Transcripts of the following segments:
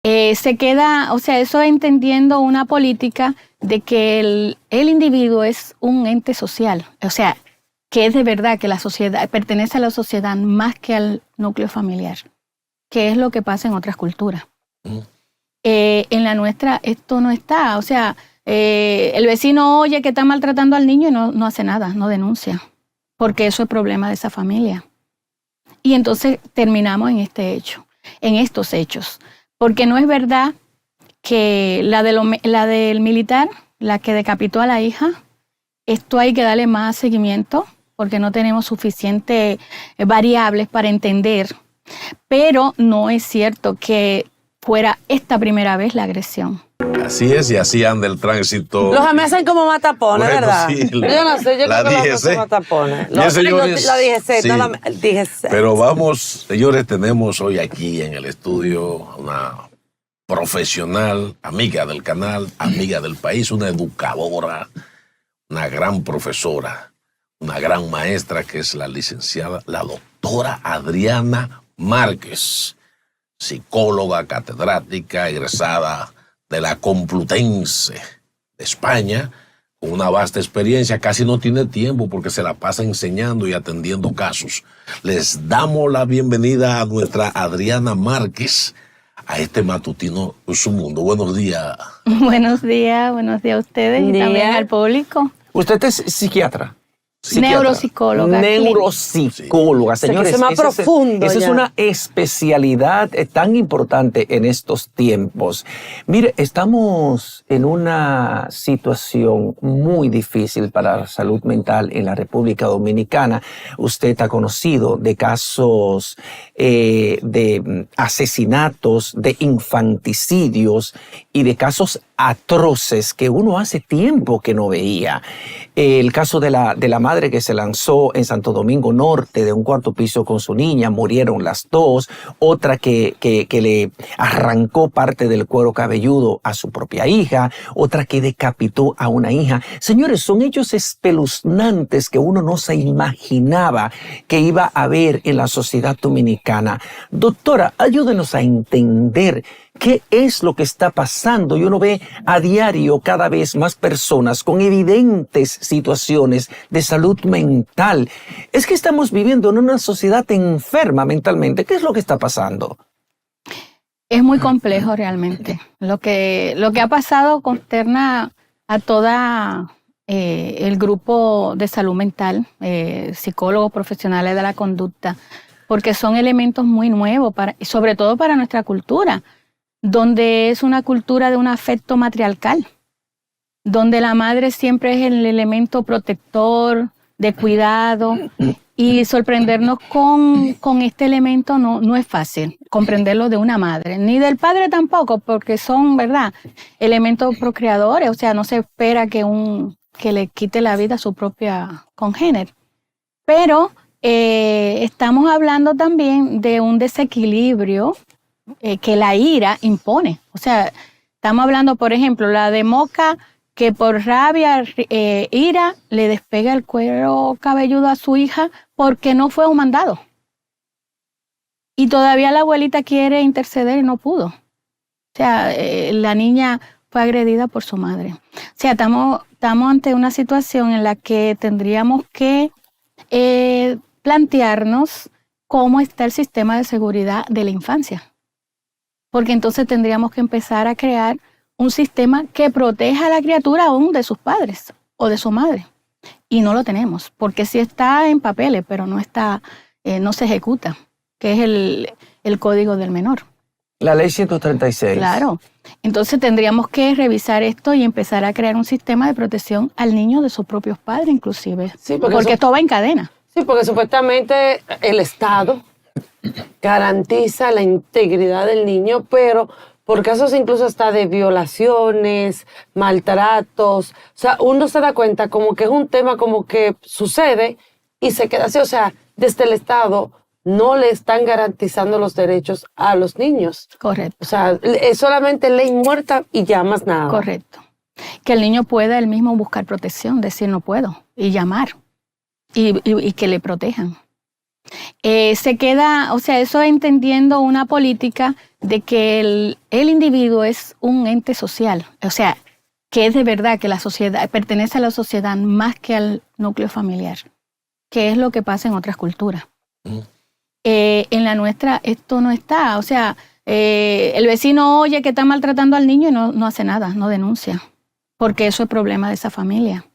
Se queda, o sea, eso entendiendo una política de que el individuo es un ente social, o sea, que es de verdad que la sociedad pertenece a la sociedad más que al núcleo familiar, que es lo que pasa en otras culturas. En la nuestra esto no está, o sea, el vecino oye que está maltratando al niño y no hace nada, no denuncia, porque eso es problema de esa familia. Y entonces terminamos en estos hechos, porque no es verdad que la del militar, la que decapitó a la hija, esto hay que darle más seguimiento, porque no tenemos suficientes variables para entender, pero no es cierto que fuera esta primera vez la agresión. Así es, y así anda el tránsito. Los amenazan como matapones, Bueno, ¿verdad? sí, yo no sé, yo la creo que los DGC. matapones. Bien, señores, la DGC, sí. no la DGC. Pero vamos, señores, tenemos hoy aquí en el estudio una profesional, amiga del canal, amiga del país, una educadora, una gran profesora, una gran maestra, que es la licenciada, la doctora Adriana Márquez, psicóloga, catedrática, egresada de la Complutense de España, con una vasta experiencia. Casi no tiene tiempo porque se la pasa enseñando y atendiendo casos. Les damos la bienvenida a nuestra Adriana Márquez a este matutino Su Mundo. Buenos días. Buenos días a ustedes y también al público. Usted es psiquiatra. Neuropsicóloga. Neuropsicóloga, señores. O sea, que es más profundo. Esa es una especialidad tan importante en estos tiempos. Mire, estamos en una situación muy difícil para la salud mental en la República Dominicana. Usted ha conocido de casos de asesinatos, de infanticidios y de casos atroces que uno hace tiempo que no veía. El caso de la madre que se lanzó en Santo Domingo Norte de un cuarto piso con su niña, murieron las dos. Otra que le arrancó parte del cuero cabelludo a su propia hija. Otra que decapitó a una hija. Señores, son hechos espeluznantes que uno no se imaginaba que iba a haber en la sociedad dominicana. Doctora, ayúdenos a entender qué es lo que está pasando. Y uno ve a diario cada vez más personas con evidentes situaciones de salud mental. Es que estamos viviendo en una sociedad enferma mentalmente. ¿Qué es lo que está pasando? Es muy complejo realmente. Lo que ha pasado consterna a toda el grupo de salud mental, psicólogos profesionales de la conducta, porque son elementos muy nuevos, sobre todo para nuestra cultura, donde es una cultura de un afecto matriarcal, donde la madre siempre es el elemento protector, de cuidado, y sorprendernos con este elemento no es fácil, comprenderlo de una madre, ni del padre tampoco, porque son, ¿verdad?, elementos procreadores, o sea, no se espera que le quite la vida a su propia congénere. Pero estamos hablando también de un desequilibrio que la ira impone. O sea, estamos hablando, por ejemplo, la de Moca, que por rabia, ira, le despega el cuero cabelludo a su hija porque no fue un mandado. Y todavía la abuelita quiere interceder y no pudo. O sea, la niña fue agredida por su madre. O sea, estamos ante una situación en la que tendríamos que plantearnos cómo está el sistema de seguridad de la infancia. Porque entonces tendríamos que empezar a crear un sistema que proteja a la criatura aún de sus padres o de su madre. Y no lo tenemos, porque sí está en papeles, pero no se ejecuta, que es el código del menor. La ley 136. Claro. Entonces tendríamos que revisar esto y empezar a crear un sistema de protección al niño de sus propios padres, inclusive. Sí, porque esto va en cadena. Sí, porque supuestamente el Estado garantiza la integridad del niño, pero por casos incluso hasta de violaciones, maltratos. O sea, uno se da cuenta como que es un tema como que sucede y se queda así. O sea, desde el Estado no le están garantizando los derechos a los niños. Correcto. O sea, es solamente ley muerta y ya más nada. Correcto. Que el niño pueda él mismo buscar protección, decir no puedo, y llamar, y que le protejan. Se queda, o sea, eso entendiendo una política de que el individuo es un ente social, o sea, que es de verdad que la sociedad pertenece a la sociedad más que al núcleo familiar, que es lo que pasa en otras culturas. En la nuestra esto no está, o sea, el vecino oye que está maltratando al niño y no hace nada, no denuncia, porque eso es problema de esa familia.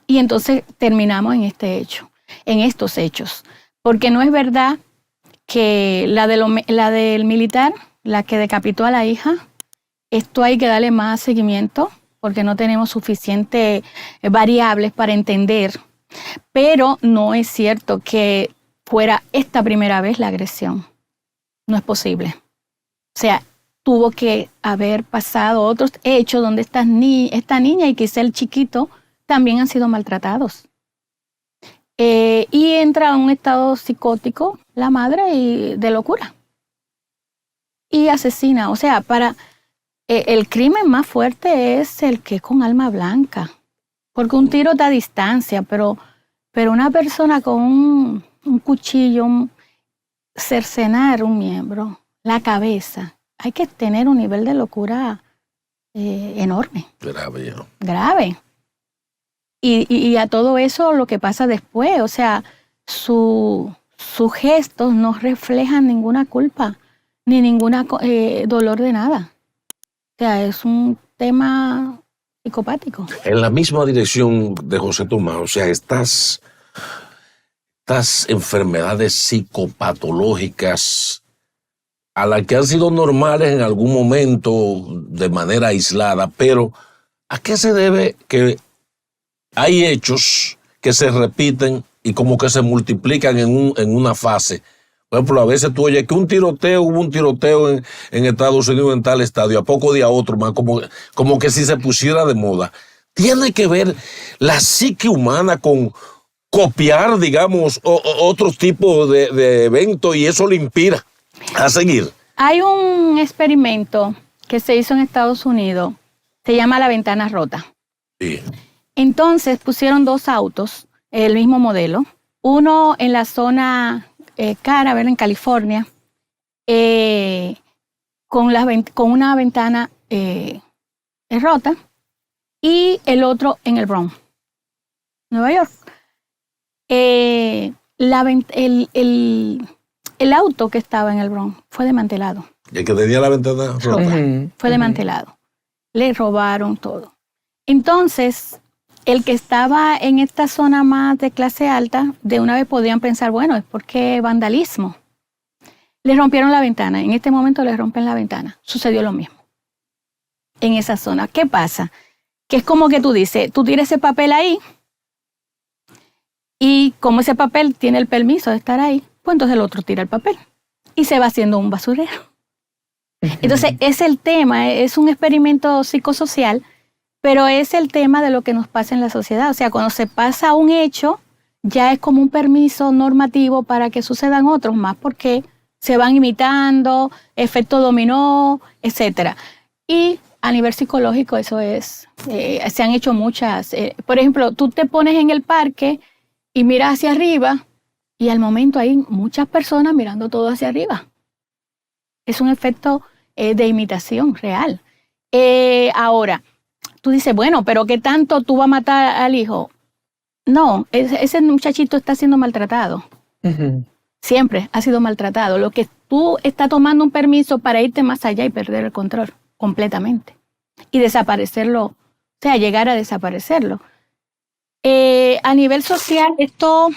Y entonces terminamos en estos hechos, porque no es verdad que la del militar, la que decapitó a la hija, esto hay que darle más seguimiento, porque no tenemos suficientes variables para entender, pero no es cierto que fuera esta primera vez la agresión. No es posible. O sea, tuvo que haber pasado otros hechos donde esta niña y quizá el chiquito también han sido maltratados. Y entra en un estado psicótico la madre y de locura. Y asesina. O sea, el crimen más fuerte es el que es con alma blanca. Porque un tiro está a distancia, pero una persona con un cuchillo, cercenar un miembro, la cabeza, hay que tener un nivel de locura enorme. Grave, ¿no? Grave. Y a todo eso lo que pasa después, o sea, sus gestos no reflejan ninguna culpa, ni ningún dolor de nada. O sea, es un tema psicopático. En la misma dirección de José Tomás, o sea, estas enfermedades psicopatológicas a las que han sido normales en algún momento de manera aislada, pero ¿a qué se debe que hay hechos que se repiten y como que se multiplican en una fase? Por ejemplo, a veces tú oyes que hubo un tiroteo en Estados Unidos en tal estadio, a poco día otro más, como que si se pusiera de moda. Tiene que ver la psique humana con copiar, digamos, otros tipos de eventos y eso le inspira a seguir. Hay un experimento que se hizo en Estados Unidos, se llama la ventana rota. Sí. Entonces pusieron 2 autos, el mismo modelo, uno en la zona Caraway, en California, con una ventana rota, y el otro en el Bronx, Nueva York. El auto que estaba en el Bronx fue desmantelado. Y el que tenía la ventana rota. Fue desmantelado. Le robaron todo. Entonces, el que estaba en esta zona más de clase alta, de una vez podían pensar, bueno, es porque vandalismo. Le rompieron la ventana. En este momento le rompen la ventana. Sucedió lo mismo en esa zona. ¿Qué pasa? Que es como que tú dices, tú tiras ese papel ahí y como ese papel tiene el permiso de estar ahí, pues entonces el otro tira el papel y se va haciendo un basurero. Entonces es el tema, es un experimento psicosocial, pero es el tema de lo que nos pasa en la sociedad. O sea, cuando se pasa un hecho, ya es como un permiso normativo para que sucedan otros más, porque se van imitando, efecto dominó, etcétera. Y a nivel psicológico eso es, se han hecho muchas. Por ejemplo, tú te pones en el parque y miras hacia arriba y al momento hay muchas personas mirando todo hacia arriba. Es un efecto de imitación real. Ahora, tú dices, bueno, pero ¿qué tanto tú vas a matar al hijo? No, ese muchachito está siendo maltratado. Siempre ha sido maltratado. Lo que tú estás tomando un permiso para irte más allá y perder el control completamente. Y desaparecerlo, o sea, llegar a desaparecerlo. A nivel social, esto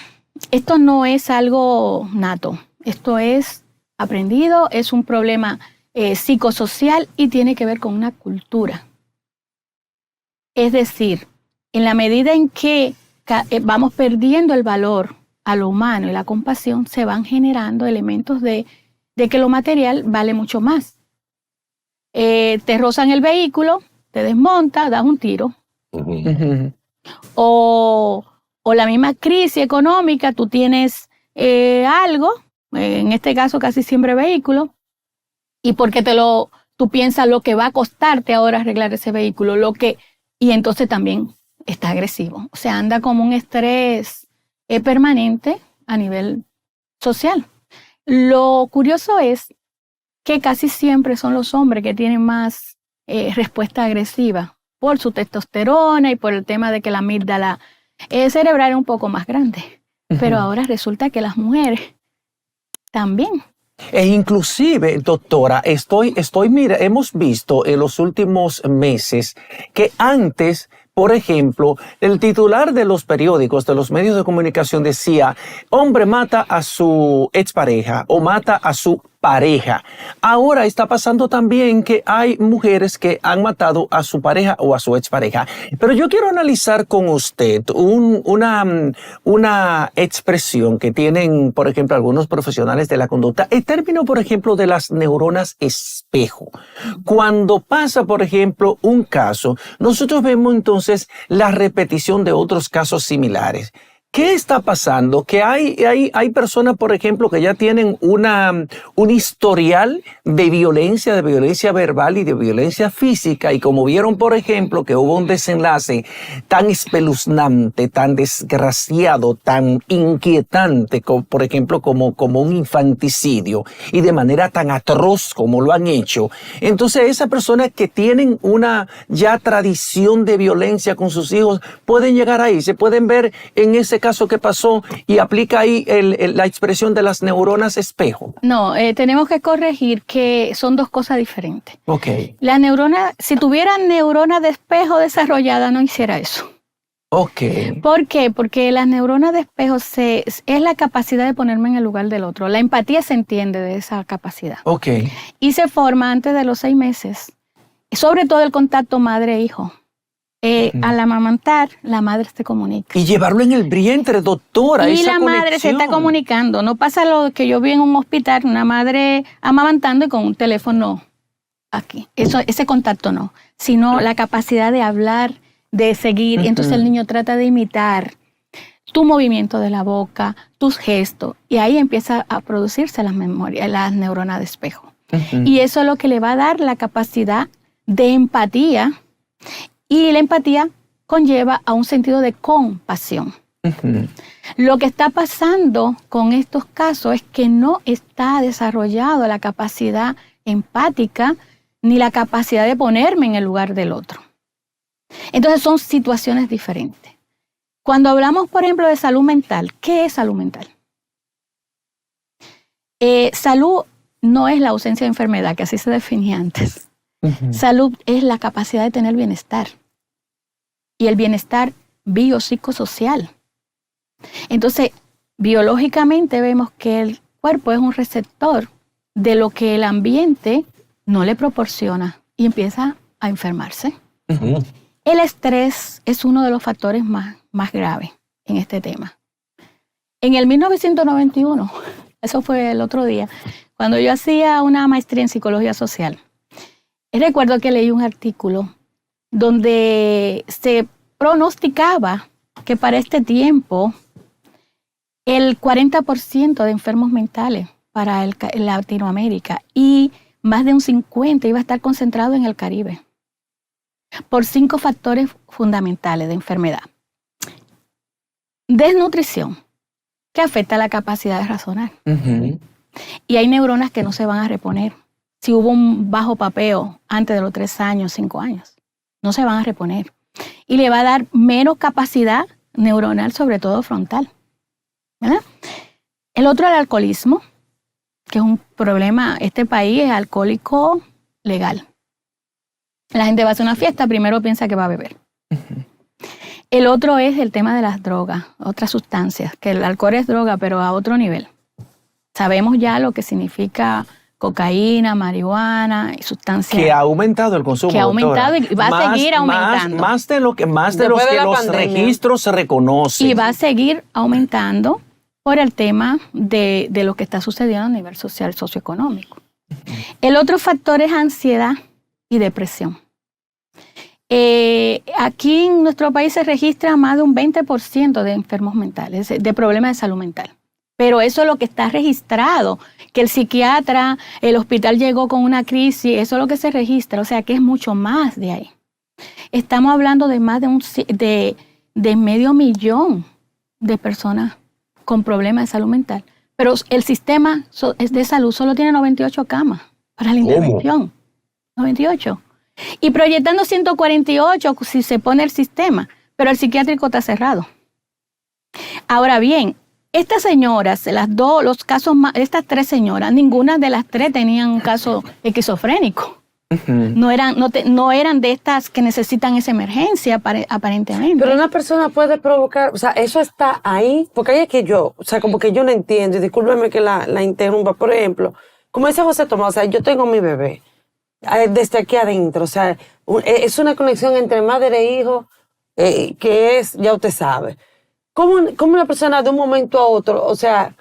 no es algo nato. Esto es aprendido, es un problema psicosocial y tiene que ver con una cultura. Es decir, en la medida en que vamos perdiendo el valor a lo humano y la compasión, se van generando elementos de que lo material vale mucho más. Te rozan el vehículo, te desmonta, das un tiro. O la misma crisis económica, tú tienes algo, en este caso casi siempre vehículo, y porque tú piensas lo que va a costarte ahora arreglar ese vehículo, y entonces también está agresivo. O sea, anda como un estrés permanente a nivel social. Lo curioso es que casi siempre son los hombres que tienen más respuesta agresiva por su testosterona y por el tema de que la amígdala cerebral es un poco más grande. Pero ahora resulta que las mujeres también. E inclusive, doctora, mira, hemos visto en los últimos meses que antes, por ejemplo, el titular de los periódicos, de los medios de comunicación decía, hombre mata a su expareja o mata a su pareja. Ahora está pasando también que hay mujeres que han matado a su pareja o a su expareja. Pero yo quiero analizar con usted una expresión que tienen, por ejemplo, algunos profesionales de la conducta, el término, por ejemplo, de las neuronas espejo. Cuando pasa, por ejemplo, un caso, nosotros vemos entonces la repetición de otros casos similares. ¿Qué está pasando? Que hay personas, por ejemplo, que ya tienen un historial de violencia verbal y de violencia física, y como vieron, por ejemplo, que hubo un desenlace tan espeluznante, tan desgraciado, tan inquietante, como, por ejemplo, como un infanticidio, y de manera tan atroz como lo han hecho. Entonces, esas personas que tienen una ya tradición de violencia con sus hijos pueden llegar ahí, se pueden ver en ese caso que pasó y aplica ahí la expresión de las neuronas espejo. No, tenemos que corregir que son dos cosas diferentes. Ok. La neurona, si tuvieran neurona de espejo desarrollada, no hiciera eso. Ok. ¿Por qué? Porque las neuronas de espejo es la capacidad de ponerme en el lugar del otro. La empatía se entiende de esa capacidad. Ok. Y se forma antes de los 6 meses, sobre todo el contacto madre-hijo. Al amamantar, la madre se comunica. Y llevarlo en el vientre, doctora. Y esa la madre se conexión. está comunicando. No pasa lo que yo vi en un hospital, una madre amamantando y con un teléfono aquí. Ese contacto no, sino la capacidad de hablar, de seguir. Y entonces el niño trata de imitar tu movimiento de la boca, tus gestos. Y ahí empieza a producirse las neuronas de espejo. Y eso es lo que le va a dar la capacidad de empatía. Y la empatía conlleva a un sentido de compasión. Lo que está pasando con estos casos es que no está desarrollado la capacidad empática ni la capacidad de ponerme en el lugar del otro. Entonces son situaciones diferentes. Cuando hablamos, por ejemplo, de salud mental, ¿qué es salud mental? Salud no es la ausencia de enfermedad, que así se definía antes. Salud es la capacidad de tener bienestar. Y el bienestar biopsicosocial. Entonces, biológicamente vemos que el cuerpo es un receptor de lo que el ambiente no le proporciona y empieza a enfermarse. El estrés es uno de los factores más graves en este tema. En el 1991, eso fue el otro día, cuando yo hacía una maestría en psicología social, recuerdo que leí un artículo donde se pronosticaba que para este tiempo el 40% de enfermos mentales para Latinoamérica y más de un 50% iba a estar concentrado en el Caribe por 5 factores fundamentales de enfermedad. Desnutrición, que afecta la capacidad de razonar. Y hay neuronas que no se van a reponer. Si hubo un bajo papeo antes de los 3 años, 5 años, no se van a reponer. Y le va a dar menos capacidad neuronal, sobre todo frontal. ¿Verdad? El otro, el alcoholismo, que es un problema. Este país es alcohólico legal. La gente va a hacer una fiesta, primero piensa que va a beber. El otro es el tema de las drogas, otras sustancias, que el alcohol es droga, pero a otro nivel. Sabemos ya lo que significa cocaína, marihuana y sustancias. Que ha aumentado el consumo. Que ha aumentado y va a seguir aumentando. Más de los que los registros se reconocen. Y va a seguir aumentando por el tema de lo que está sucediendo a nivel social, socioeconómico. El otro factor es ansiedad y depresión. Aquí en nuestro país se registra más de un 20% de enfermos mentales, de problemas de salud mental. Pero eso es lo que está registrado, que el psiquiatra, el hospital llegó con una crisis, eso es lo que se registra, o sea que es mucho más de ahí. Estamos hablando de más de 500,000 de personas con problemas de salud mental, Pero el sistema de salud solo tiene 98 camas para la intervención. 98. Y proyectando 148 si se pone el sistema, pero el psiquiátrico está cerrado. Ahora bien, estas señoras, los casos estas 3 señoras, ninguna de las 3 tenían un caso esquizofrénico. No eran de estas que necesitan esa emergencia aparentemente. Pero una persona puede provocar, o sea, eso está ahí, porque ahí es que yo, o sea, como que yo no entiendo, y discúlpeme que la interrumpa, por ejemplo, como dice José Tomás, o sea, yo tengo mi bebé, desde aquí adentro, o sea, es una conexión entre madre e hijo, que es, ya usted sabe. ¿Cómo una persona de un momento a otro, o sea,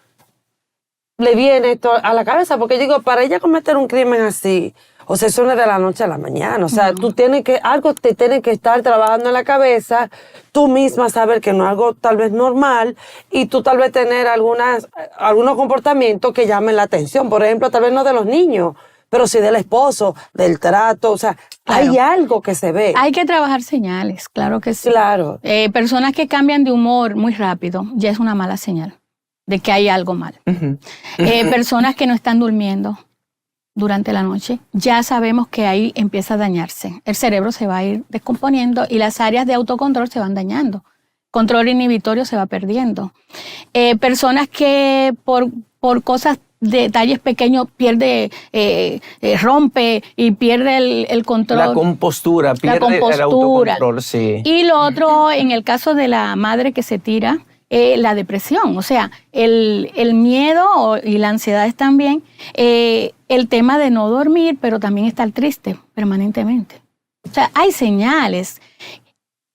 le viene esto a la cabeza? Porque digo, para ella cometer un crimen así, o sea, eso no es de la noche a la mañana. O sea, algo te tiene que estar trabajando en la cabeza, tú misma saber que no es algo tal vez normal, y tú tal vez tener algunos comportamientos que llamen la atención. Por ejemplo, tal vez no de los niños, pero sí del esposo, del trato. O sea, claro, hay algo que se ve. Hay que trabajar señales, claro que sí. Claro. Personas que cambian de humor muy rápido, ya es una mala señal de que hay algo mal. Personas que no están durmiendo durante la noche, ya sabemos que ahí empieza a dañarse. El cerebro se va a ir descomponiendo y las áreas de autocontrol se van dañando. Control inhibitorio se va perdiendo. Personas que por cosas, detalles pequeños, rompe y pierde el control. La compostura, pierde el autocontrol, sí. Y lo otro, en el caso de la madre que se tira, la depresión, o sea, el miedo y la ansiedad también, el tema de no dormir, pero también estar triste permanentemente. O sea, hay señales.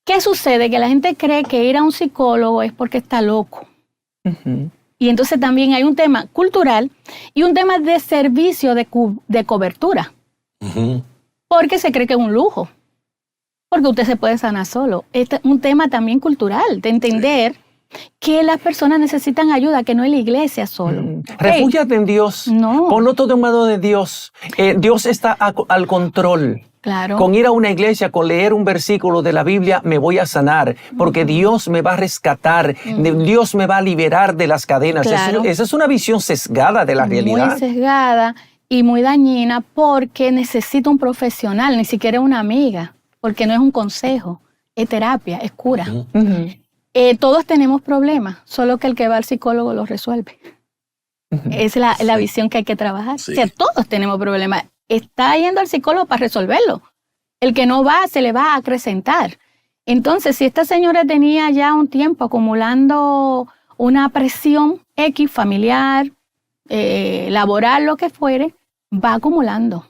¿Qué sucede? Que la gente cree que ir a un psicólogo es porque está loco. Y entonces también hay un tema cultural y un tema de servicio de cobertura. Porque se cree que es un lujo. Porque usted se puede sanar solo. Este es un tema también cultural, de entender que las personas necesitan ayuda, que no es la iglesia solo. Refúgiate en Dios. No. Ponlo todo en mano de Dios. Dios está al control. Claro. Con ir a una iglesia, con leer un versículo de la Biblia, me voy a sanar, porque Dios me va a rescatar, Dios me va a liberar de las cadenas. Claro. Esa es una visión sesgada de la realidad. Muy sesgada y muy dañina, porque necesita un profesional, ni siquiera una amiga, porque no es un consejo, es terapia, es cura. Todos tenemos problemas, solo que el que va al psicólogo los resuelve. Es la visión que hay que trabajar. Sí. O sea, todos tenemos problemas. Está yendo al psicólogo para resolverlo. El que no va, se le va a acrecentar. Entonces, si esta señora tenía ya un tiempo acumulando una presión X familiar, laboral, lo que fuere, va acumulando.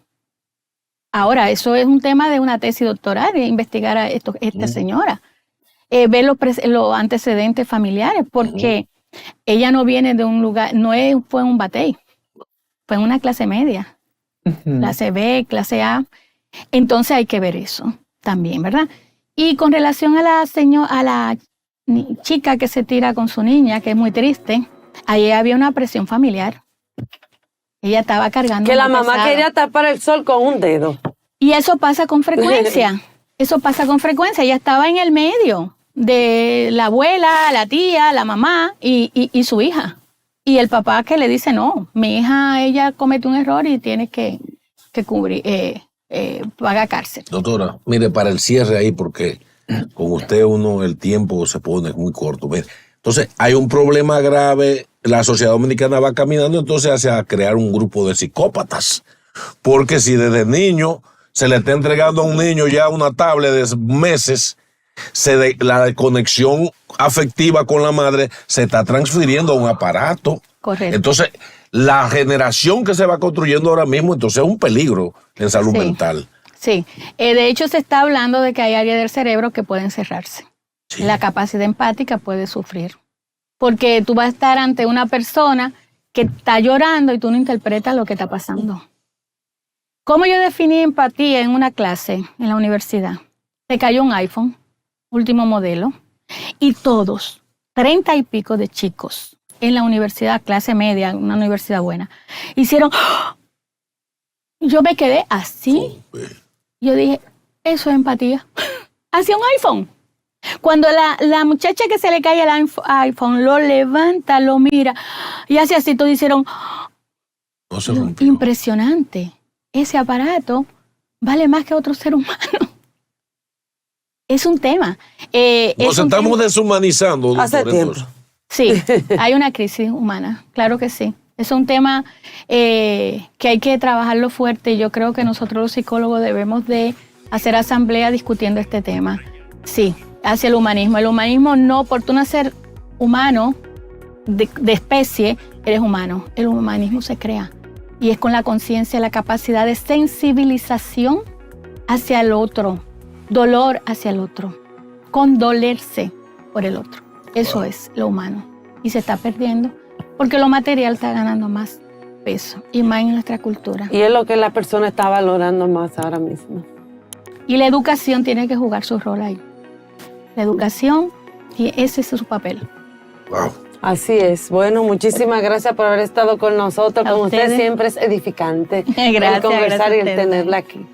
Ahora, eso es un tema de una tesis doctoral, de investigar a esta señora. Ver los antecedentes familiares, porque ella no viene de un lugar, fue en un batey, fue en una clase media. Clase B, clase A. Entonces hay que ver eso también, ¿verdad? Y con relación a la chica que se tira con su niña, que es muy triste, ahí había una presión familiar. Ella estaba cargando. Que la mamá quería tapar el sol con un dedo. Y eso pasa con frecuencia. Eso pasa con frecuencia. Ella estaba en el medio de la abuela, la tía, la mamá y su hija. Y el papá que le dice, no, mi hija, ella comete un error y tiene que cubrir, pagar cárcel. Doctora, mire, para el cierre ahí, porque con usted el tiempo se pone muy corto. Mire, entonces, hay un problema grave, la sociedad dominicana va caminando entonces hacia crear un grupo de psicópatas. Porque si desde niño se le está entregando a un niño ya una tablet de meses, la conexión afectiva con la madre se está transfiriendo a un aparato. Correcto. Entonces, la generación que se va construyendo ahora mismo, entonces es un peligro en salud mental. Sí. De hecho, se está hablando de que hay áreas del cerebro que pueden cerrarse. Sí. La capacidad empática puede sufrir. Porque tú vas a estar ante una persona que está llorando y tú no interpretas lo que está pasando. ¿Cómo yo definí empatía en una clase en la universidad? Se cayó un iPhone, último modelo, y todos, 30 y pico de chicos en la universidad, clase media, una universidad buena, hicieron... ¡Oh! Yo me quedé así. Yo dije, eso es empatía. Hacia un iPhone. Cuando la muchacha que se le cae el iPhone lo levanta, lo mira y hace así, todos hicieron, No se rompió. impresionante. Ese aparato vale más que otro ser humano. Es un tema. Nos estamos deshumanizando. Hace doctor, tiempo. entonces. Sí, hay una crisis humana, claro que sí. Es un tema que hay que trabajarlo fuerte y yo creo que nosotros los psicólogos debemos de hacer asamblea discutiendo este tema. Sí, hacia el humanismo. El humanismo no, por tú nacer humano, de especie, eres humano. El humanismo se crea y es con la conciencia, la capacidad de sensibilización hacia el otro, dolor hacia el otro, condolerse por el otro. Eso es lo humano y se está perdiendo porque lo material está ganando más peso y más en nuestra cultura. Y es lo que la persona está valorando más ahora mismo. Y la educación tiene que jugar su rol ahí. La educación, y ese es su papel. Wow. Así es. Bueno, muchísimas gracias por haber estado con nosotros. A Con usted ustedes. siempre es edificante Gracias, el conversar gracias a y el ustedes. tenerla aquí.